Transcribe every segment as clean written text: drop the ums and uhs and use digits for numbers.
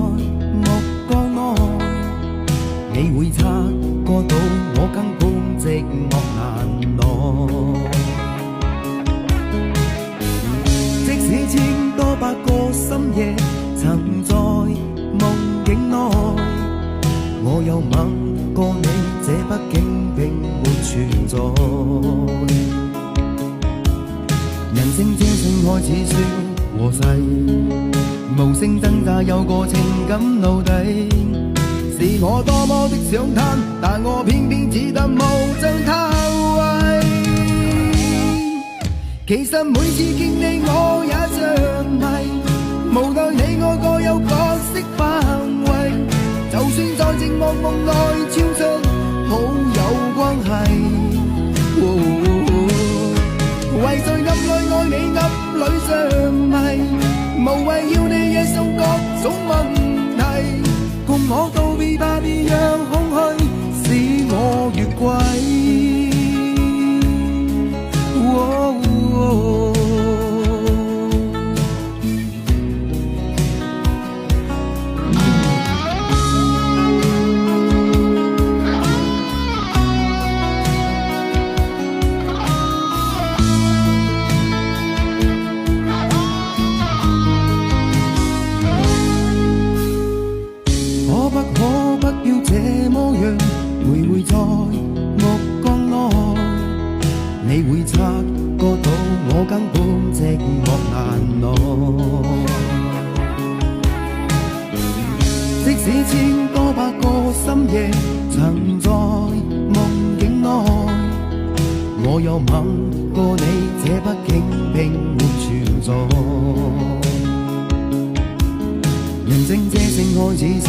目光內，你會察覺到我根本寂寞難耐。即使千多百個深夜曾在夢境內，我有吻過你，這畢竟並沒存在。人聲這聲開始說和諧，無聲掙扎有個情感奴隸，是我多麼的想貪，但我偏偏只得無盡偷慰。其實每次見你我也着迷，無奈你我各有角色範圍，就算在寂寞夢內超出好友關係。為在暗裏愛你暗裏着迷，無謂要你惹上各種問題，共我道別吧，別讓空虛使我越軌。可不要這麼樣徘徊在目光內，你會察覺到我根本寂寞難耐。即使千多百個深夜曾在夢境內，我有吻過你，這畢竟並沒存在。人聲這聲開始笑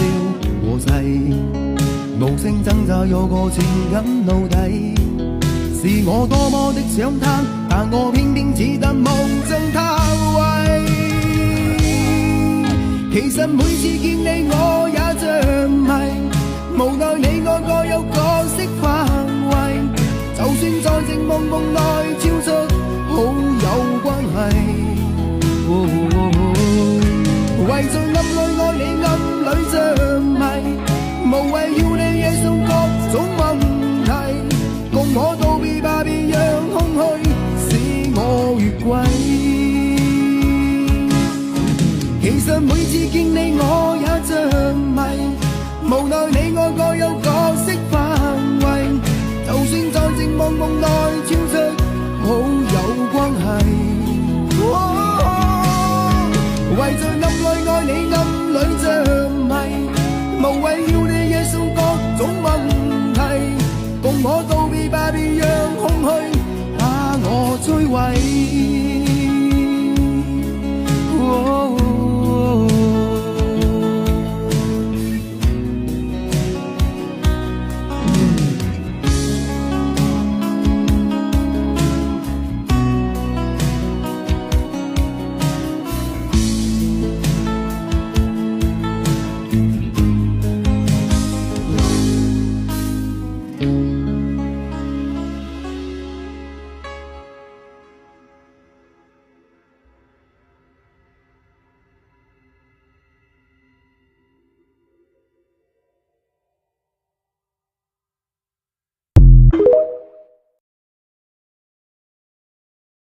和諧，無聲掙扎有個情感奴隸，是我多麼的想貪，但我偏偏只得無盡偷慰。其實每次見你我也着迷，無奈你我各有角色範圍，就算在寂寞夢內超出好友關係。為在暗裏愛你暗裏着迷，無謂要你惹上各種問題，共我道別吧，別讓空虛使我越軌。其實每次見你